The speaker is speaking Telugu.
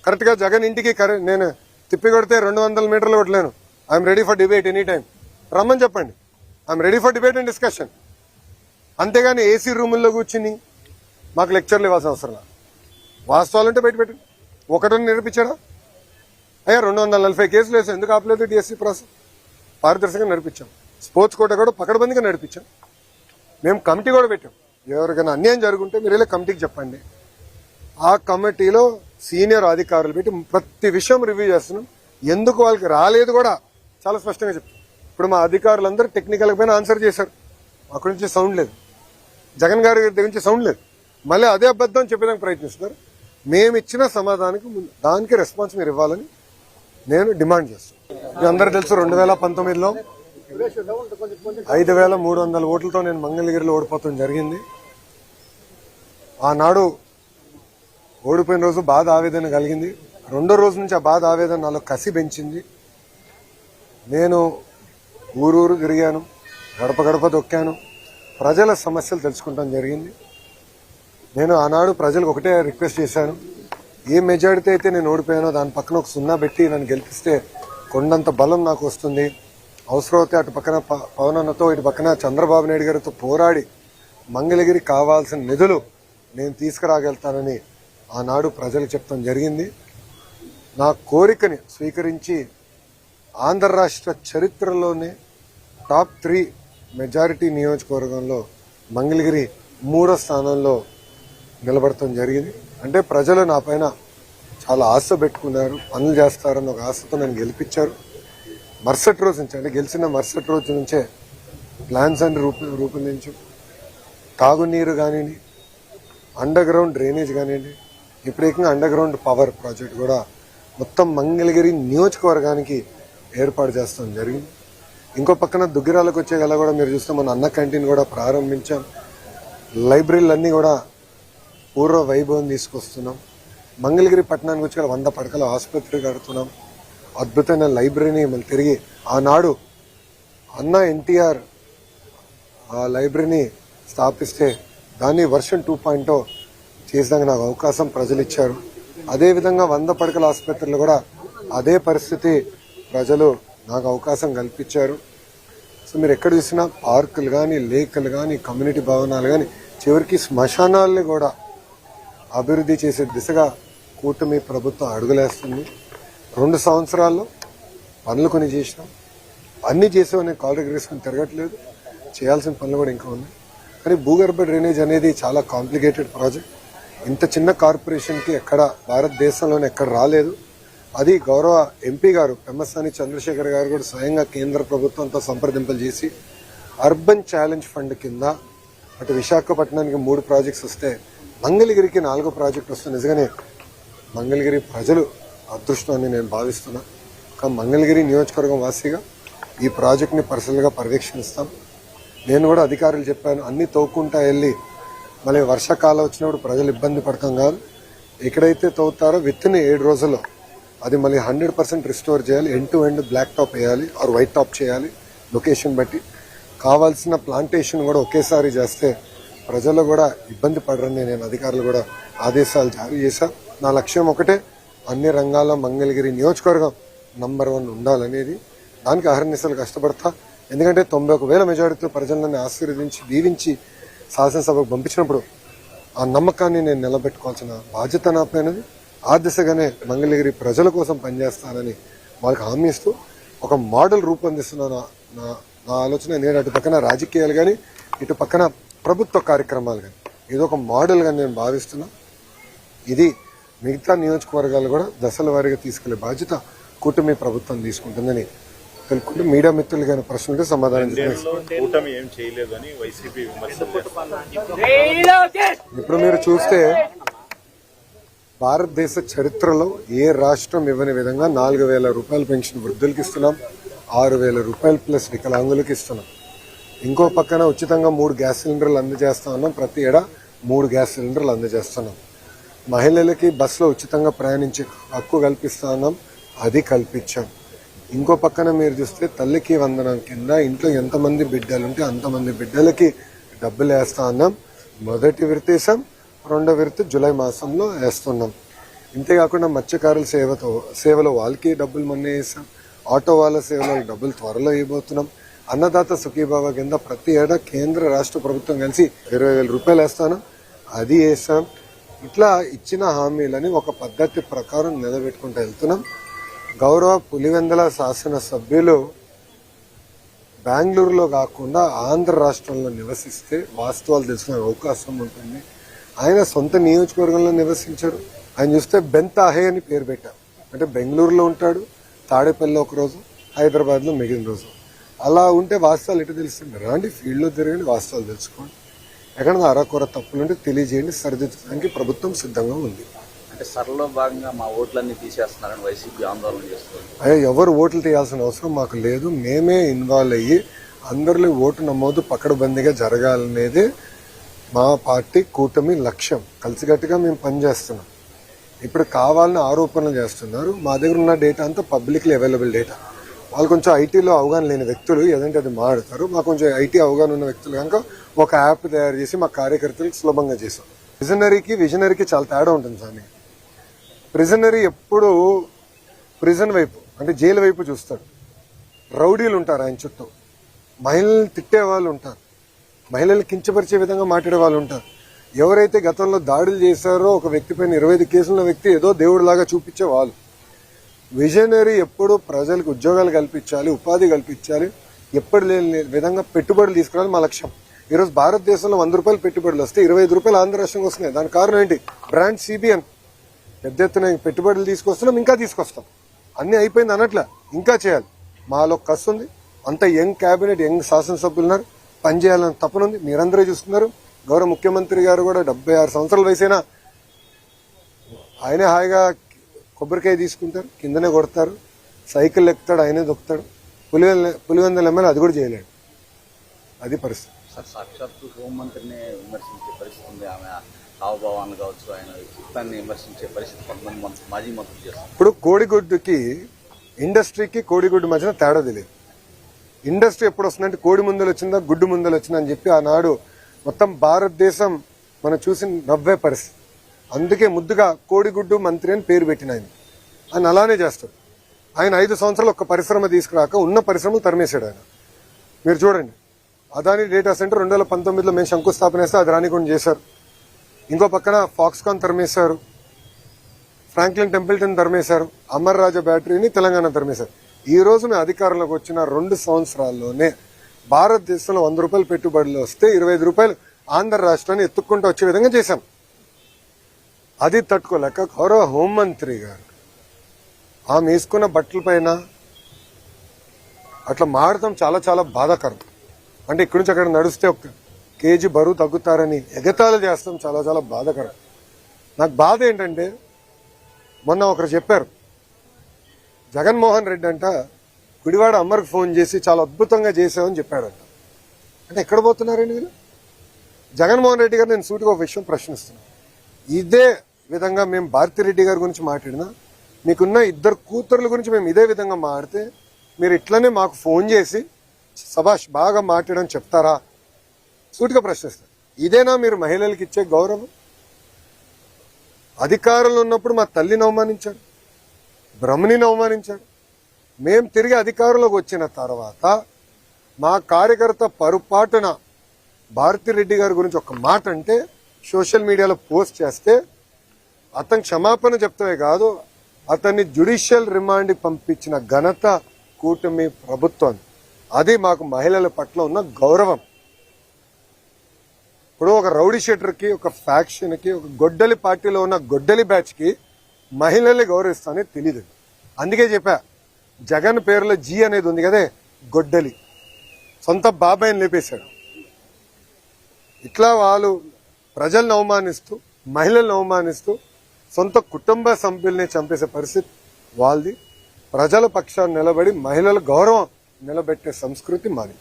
కరెక్ట్గా జగన్ ఇంటికి నేను తిప్పి కొడితే 200 మీటర్లు కొట్టలేను. I'm ready for debate any time. రమ్మని చెప్పండి. I'm ready for debate and discussion. అంతేగాని ఏసీ రూముల్లో కూర్చుని మాకు లెక్చర్లు ఇవ్వాల్సిన అవసరం లేదు. వాస్తవాలంటే బయట పెట్టండి. ఒకటని నిరూపించాడా? అయ్యా 240 కేసులు వేసాం, ఎందుకు ఆపలేదు డిఎస్సీ ప్రాసెస్? పారదర్శకంగా నడిపించాం. స్పోర్ట్స్ కోట కూడా పకడ్బందీగా నడిపించాం. మేము కమిటీ కూడా పెట్టాం. ఎవరికైనా అన్యాయం జరుగుంటే మీరు వెళ్ళి కమిటీకి చెప్పండి. ఆ కమిటీలో సీనియర్ అధికారులు పెట్టి ప్రతి విషయం రివ్యూ చేస్తున్నాం. ఎందుకు వాళ్ళకి రాలేదు కూడా చాలా స్పష్టంగా చెప్తాం. ఇప్పుడు మా అధికారులందరూ టెక్నికల్ పైన ఆన్సర్ చేశారు. అక్కడి నుంచి సౌండ్ లేదు, జగన్ గారి దగ్గర నుంచి సౌండ్ లేదు. మళ్ళీ అదే అబద్ధం చెప్పేదానికి ప్రయత్నిస్తున్నారు. మేము ఇచ్చిన సమాధానానికి దానికి రెస్పాన్స్ మీరు ఇవ్వాలని నేను డిమాండ్ చేస్తాను. మీ అందరూ తెలుసు 2019లో 5,300 ఓట్లతో నేను మంగళగిరిలో ఓడిపోవడం జరిగింది. ఆనాడు ఓడిపోయిన రోజు బాధ ఆవేదన కలిగింది. రెండో రోజు నుంచి ఆ బాధ ఆవేదన నాలో కసి పెంచింది. నేను ఊరూరు తిరిగాను, గడప గడప దొక్కాను, ప్రజల సమస్యలు తెలుసుకుంటాం జరిగింది. నేను ఆనాడు ప్రజలకు ఒకటే రిక్వెస్ట్ చేశాను, ఏ మెజారిటీ అయితే నేను ఓడిపోయానో దాని పక్కన ఒక 0 పెట్టి నన్ను గెలిపిస్తే కొండంత బలం నాకు వస్తుంది. అవసరమైతే అటు పక్కన పవన్ అన్నతో ఇటు పక్కన చంద్రబాబు నాయుడు గారితో పోరాడి మంగళగిరి కావాల్సిన నిధులు నేను తీసుకురాగలుగుతానని ఆనాడు ప్రజలకు చెప్తాం జరిగింది. నా కోరికని స్వీకరించి ఆంధ్ర రాష్ట్ర చరిత్రలోనే టాప్ 3 మెజారిటీ నియోజకవర్గంలో మంగళగిరి 3వ స్థానంలో నిలబడటం జరిగింది. అంటే ప్రజలు నా పైన చాలా ఆశ పెట్టుకున్నారు, పనులు చేస్తారని ఒక ఆశతో నన్ను గెలిపించారు. మరుసటి రోజు నుంచి, అంటే గెలిచిన మరుసటి రోజు నుంచే ప్లాన్స్ అన్ని రూపొందించు, తాగునీరు కానివ్వండి, అండర్ గ్రౌండ్ డ్రైనేజ్ కానివ్వండి, ఇప్పుడు ఏకంగా అండర్ గ్రౌండ్ పవర్ ప్రాజెక్ట్ కూడా మొత్తం మంగళగిరి నియోజకవర్గానికి ఏర్పాటు చేస్తాం జరిగింది. ఇంకో పక్కన దుగ్గిరాలకు వచ్చే గల కూడా మీరు చూస్తే మన అన్న క్యాంటీన్ కూడా ప్రారంభించాం. లైబ్రరీలన్నీ కూడా పూర్వ వైభవం తీసుకొస్తున్నాం. మంగళగిరి పట్టణానికి వచ్చి 100 పడకల ఆసుపత్రి కడుతున్నాం. అద్భుతమైన లైబ్రరీని మళ్ళీ తిరిగి ఆనాడు అన్న ఎన్టీఆర్ ఆ లైబ్రరీని స్థాపిస్తే దాన్ని వర్షన్ 2.0 చేసేదానికి నాకు అవకాశం ప్రజలు ఇచ్చారు. అదేవిధంగా 100 పడకల ఆసుపత్రులు కూడా అదే పరిస్థితి ప్రజలు నాకు అవకాశం కల్పించారు. సో మీరు ఎక్కడ చూసినా పార్కులు కానీ, లేకులు కానీ, కమ్యూనిటీ భవనాలు కానీ, చివరికి శ్మశానాల్ని కూడా అభివృద్ధి చేసే దిశగా కూటమి ప్రభుత్వం అడుగులేస్తుంది. 2 సంవత్సరాల్లో పనులు కొన్ని చేసినాం. అన్ని చేసేవని కాల్ రెగ్యులేషన్ తిరగట్లేదు, చేయాల్సిన పనులు కూడా ఇంకా ఉన్నాయి. కానీ భూగర్భ డ్రైనేజ్ అనేది చాలా కాంప్లికేటెడ్ ప్రాజెక్ట్. ఇంత చిన్న కార్పొరేషన్కి ఎక్కడ భారతదేశంలోనే ఎక్కడ రాలేదు. అది గౌరవ ఎంపీ గారు పెమ్మసాని చంద్రశేఖర్ గారు కూడా స్వయంగా కేంద్ర ప్రభుత్వంతో సంప్రదింపులు చేసి అర్బన్ ఛాలెంజ్ ఫండ్ కింద అటు విశాఖపట్నానికి 3 ప్రాజెక్ట్స్ వస్తే మంగళగిరికి 4వ ప్రాజెక్ట్ వస్తుంది. నిజంగానే మంగళగిరి ప్రజలు అదృష్టాన్ని నేను భావిస్తున్నా. కానీ మంగళగిరి నియోజకవర్గం వాసిగా ఈ ప్రాజెక్ట్ని పర్సనల్గా పర్యవేక్షిస్తాం. నేను కూడా అధికారులు చెప్పాను, అన్ని తవ్వుకుంటా వెళ్ళి మళ్ళీ వర్షాకాలం వచ్చినప్పుడు ప్రజలు ఇబ్బంది పడతాం కాదు. ఎక్కడైతే తవ్వుతారో విత్తిన 7 రోజుల్లో అది మళ్ళీ 100% రిస్టోర్ చేయాలి. End to end black top వేయాలి ఆర్ వైట్ టాప్ చేయాలి. లొకేషన్ బట్టి కావాల్సిన ప్లాంటేషన్ కూడా ఒకేసారి చేస్తే ప్రజలు కూడా ఇబ్బంది పడరని నేను అధికారులు కూడా ఆదేశాలు జారీ చేశా. నా లక్ష్యం ఒకటే, అన్ని రంగాల్లో మంగళగిరి నియోజకవర్గం నంబర్ 1 ఉండాలనేది. దానికి అహర్నిశలు కష్టపడతా. ఎందుకంటే 91,000 మెజారిటీతో ప్రజలను ఆశీర్వదించి దీవించి శాసనసభకు పంపించినప్పుడు ఆ నమ్మకాన్ని నేను నిలబెట్టుకోవాల్సిన బాధ్యత నాపైనది. ఆ దిశగానే మంగళగిరి ప్రజల కోసం పనిచేస్తానని వాళ్ళకి హామీ ఇస్తూ ఒక మోడల్ రూపొందిస్తున్నాను. నా ఆలోచన నేను అటు పక్కన రాజకీయాలు కానీ, ఇటు పక్కన ప్రభుత్వ కార్యక్రమాలు కానీ ఇది ఒక మోడల్గా నేను భావిస్తున్నా. ఇది మిగతా నియోజకవర్గాలు కూడా దశల వారీగా తీసుకెళ్లే బాధ్యత కూటమి ప్రభుత్వం తీసుకుంటుందని తెలుపుకుంటూ మీడియా మిత్రులు కానీ ప్రశ్నలకు సమాధానం ఇప్పుడు మీరు చూస్తే భారతదేశ చరిత్రలో ఏ రాష్ట్రం ఇవ్వని విధంగా 4,000 రూపాయల పెన్షన్ వృద్ధులకి ఇస్తున్నాం, 6,000 రూపాయలు ప్లస్ వికలాంగులకి ఇస్తున్నాం. ఇంకో పక్కన ఉచితంగా 3 గ్యాస్ సిలిండర్లు అందజేస్తా ఉన్నాం. ప్రతి ఏడా 3 గ్యాస్ సిలిండర్లు అందజేస్తున్నాం. మహిళలకి బస్సులో ఉచితంగా ప్రయాణించే హక్కు కల్పిస్తా ఉన్నాం, అది కల్పించాం. ఇంకో పక్కన మీరు చూస్తే తల్లికి వందనం కింద ఇంట్లో ఎంతమంది బిడ్డలు ఉంటే అంతమంది బిడ్డలకి డబ్బులు వేస్తా ఉన్నాం. మొదటి విడత వేసాం, 2వ విడత జూలై మాసంలో వేస్తున్నాం. ఇంతేకాకుండా మత్స్యకారుల సేవలో వాళ్ళకి డబ్బులు మొన్న వేసాం. ఆటో వాళ్ళ సేవలో డబ్బులు త్వరలో ఇవ్వబోతున్నాం. అన్నదాత సుఖీభావ కింద ప్రతి ఏటా కేంద్ర రాష్ట్ర ప్రభుత్వం కలిసి 20,000 రూపాయలు వేస్తాను, అది వేసాం. ఇట్లా ఇచ్చిన హామీలని ఒక పద్ధతి ప్రకారం నిలబెట్టుకుంటూ వెళ్తున్నాం. గౌరవ పులివెందుల శాసనసభ్యులు బెంగళూరులో కాకుండా ఆంధ్ర రాష్ట్రంలో నివసిస్తే వాస్తవాలు తెలుసుకునే అవకాశం ఉంటుంది. ఆయన సొంత నియోజకవర్గంలో నివసించారు. ఆయన చూస్తే బెంతాహే అని పేరు పెట్టారు. అంటే బెంగళూరులో ఉంటాడు, తాడేపల్లిలో ఒకరోజు, హైదరాబాద్లో మిగిలిన రోజు. అలా ఉంటే వాస్తవాలు ఎటు తెలుస్తుంది? రాండి, ఫీల్డ్లో తిరగండి, వాస్తవాలు తెలుసుకోండి. ఎక్కడన్నా అరకొర తప్పులుంటే తెలియజేయండి, సరిదిద్దడానికి ప్రభుత్వం సిద్ధంగా ఉంది. అంటే సరళలో భాగంగా మా ఓట్లన్నీ తీసేస్తున్నారని వైసీపీ ఆందోళన చేస్తుంది. అయ్యా, ఎవరు ఓట్లు తీయాల్సిన అవసరం మాకు లేదు. మేమే ఇన్వాల్వ్ అయ్యి అందరిలో ఓటు నమోదు పకడ్బందీగా జరగాలనేది మా పార్టీ కూటమి లక్ష్యం. కలిసికట్టుగా మేము పనిచేస్తున్నాం. ఇప్పుడు కావాలని ఆరోపణలు చేస్తున్నారు. మా దగ్గర ఉన్న డేటా అంతా పబ్లిక్లీ అవైలబుల్ డేటా. వాళ్ళు కొంచెం ఐటీలో అవగాహన లేని వ్యక్తులు ఏదంటే అది మాట్లాడతారు. మాకు కొంచెం ఐటీ అవగాహన ఉన్న వ్యక్తులు కనుక ఒక యాప్ తయారు చేసి మా కార్యకర్తలకు సులభంగా చేసాం. విజనరీకి చాలా తేడా ఉంటుంది సార్. ప్రిజనరీ ఎప్పుడు ప్రిజన్ వైపు అంటే జైలు వైపు చూస్తాడు. రౌడీలు ఉంటారు ఆయన చుట్టూ, మహిళల్ని తిట్టే వాళ్ళు ఉంటారు, మహిళల్ని కించపరిచే విధంగా మాట్లాడే వాళ్ళు ఉంటారు. ఎవరైతే గతంలో దాడులు చేశారో ఒక వ్యక్తి పైన 25 కేసుల వ్యక్తి ఏదో దేవుడిలాగా చూపించే వాళ్ళు. విజనరీ ఎప్పుడు ప్రజలకు ఉద్యోగాలు కల్పించాలి, ఉపాధి కల్పించాలి, ఎప్పుడు లేని విధంగా పెట్టుబడులు తీసుకురావాలి మా లక్ష్యం. ఈరోజు భారతదేశంలో 100 రూపాయలు పెట్టుబడులు వస్తే 25 రూపాయలు ఆంధ్ర రాష్ట్రంకి వస్తున్నాయి. దానికి కారణం ఏంటి? Brand CBN. పెద్ద ఎత్తున పెట్టుబడులు తీసుకొస్తున్నాం, ఇంకా తీసుకొస్తాం. అన్నీ అయిపోయింది అనట్లా, ఇంకా చేయాలి. మాలో కసి ఉంది. అంత యంగ్ క్యాబినెట్, యంగ్ శాసనసభ్యులు ఉన్నారు. పనిచేయాలని తపనుంది. మీరందరూ చూస్తున్నారు. గౌరవ ముఖ్యమంత్రి గారు కూడా 76 సంవత్సరాల వయసైనా ఆయనే హాయిగా కొబ్బరికాయ తీసుకుంటారు, కిందనే కొడతారు, సైకిల్ ఎక్కుతాడు, ఆయనే దొక్కుతాడు. పులివెందుల ఎమ్మెల్యే అది కూడా చేయలేడు. అది పరిస్థితి. సాక్షాత్తు హోంమంత్రిని విమర్శించే పరిస్థితి ఉంది. ఆమె హావభావాన్ని కావచ్చు, ఆయన వ్యక్తిత్వాన్ని విమర్శించే పరిస్థితి కొంతమంది మాజీ మంత్రులు చేస్తారు. ఇప్పుడు కోడిగుడ్డుకి ఇండస్ట్రీకి కోడిగుడ్డు మధ్యన తేడా తెలియదు. ఇండస్ట్రీ ఎప్పుడు వస్తుందంటే కోడి ముందలు వచ్చిందా గుడ్డు ముందలు వచ్చిందా అని చెప్పి ఆనాడు మొత్తం భారతదేశం మనం చూసి నవ్వే పరిస్థితి. అందుకే ముద్దుగా కోడిగుడ్డు మంత్రి అని పేరు పెట్టిన ఆయన అలానే చేస్తాడు. ఆయన 5 సంవత్సరాలు ఒక్క పరిశ్రమ తీసుకురాక ఉన్న పరిశ్రమలు తరిమేశాడు ఆయన. మీరు చూడండి, అదాని డేటా సెంటర్ 2019లో మేము శంకుస్థాపన చేస్తే అది రానికుండా చేశారు. ఇంకో పక్కన ఫాక్స్కాన్ తరిమేశారు, ఫ్రాంక్లిన్ టెంపుల్టన్ తరిమేశారు, అమర్ రాజా బ్యాటరీని తెలంగాణ తరిమేశారు. ఈ రోజు మేము అధికారంలోకి వచ్చిన 2 సంవత్సరాల్లోనే భారతదేశంలో 100 రూపాయలు పెట్టుబడులు వస్తే 25 రూపాయలు ఆంధ్ర రాష్ట్రాన్ని ఎత్తుక్కుంటూ వచ్చే విధంగా చేశాం. అది తట్టుకోలేక గౌరవ హోంమంత్రి గారు ఆమె వేసుకున్న బట్టల పైన అట్లా మాడటం చాలా చాలా బాధాకరం. అంటే ఇక్కడి నుంచి అక్కడ నడిస్తే 1 కేజీ బరువు తగ్గుతారని ఎగతాళి చేస్తాం, చాలా చాలా బాధాకరం. నాకు బాధ ఏంటంటే మొన్న ఒకరు చెప్పారు, జగన్మోహన్ రెడ్డి అంట గుడివాడ అమ్మర్కి ఫోన్ చేసి చాలా అద్భుతంగా చేసామని చెప్పాడంట. అంటే ఎక్కడ పోతున్నారండి వీళ్ళు? జగన్మోహన్ రెడ్డి గారు నేను సూటిగా ఒక విషయం ప్రశ్నిస్తున్నాను. ఇదే విధంగా మేము భారతిరెడ్డి గారి గురించి మాట్లాడినా, మీకున్న 2 కూతుర్ల గురించి మేము ఇదే విధంగా మాట్లాడితే మీరు ఇట్లనే మాకు ఫోన్ చేసి సభాష్ బాగా మాట్లాడని చెప్తారా? సూటిగా ప్రశ్నిస్తారు. ఇదేనా మీరు మహిళలకు ఇచ్చే గౌరవం? అధికారంలో ఉన్నప్పుడు మా తల్లిని అవమానించారు, బ్రహ్మణిని అవమానించారు. మేం తిరిగి అధికారంలోకి వచ్చిన తర్వాత మా కార్యకర్త పొరపాటున భారతిరెడ్డి గారి గురించి ఒక మాట అంటే సోషల్ మీడియాలో పోస్ట్ చేస్తే అతను క్షమాపణ చెప్తామే కాదు, అతన్ని జ్యుడిషియల్ రిమాండ్కి పంపించిన ఘనత కూటమి ప్రభుత్వం. అది మాకు మహిళల పట్ల ఉన్న గౌరవం. ఇప్పుడు ఒక రౌడీ షీటర్కి, ఒక ఫ్యాక్షన్కి, ఒక గొడ్డలి పార్టీలో ఉన్న గొడ్డలి బ్యాచ్కి మహిళల్ని గౌరవిస్తానని తెలీదు. అందుకే చెప్పా, జగన్ పేరులో జీ అనేది ఉంది కదే, గొడ్డలి. సొంత బాబాయిని లేపేశాడు. ఇట్లా వాళ్ళు ప్రజలను అవమానిస్తూ, మహిళలను అవమానిస్తూ, సొంత కుటుంబ సభ్యుల్ని చంపేసే పరిస్థితి వాళ్ళది. ప్రజల పక్షాన్ని నిలబడి మహిళల గౌరవం నిలబెట్టే సంస్కృతి మాది.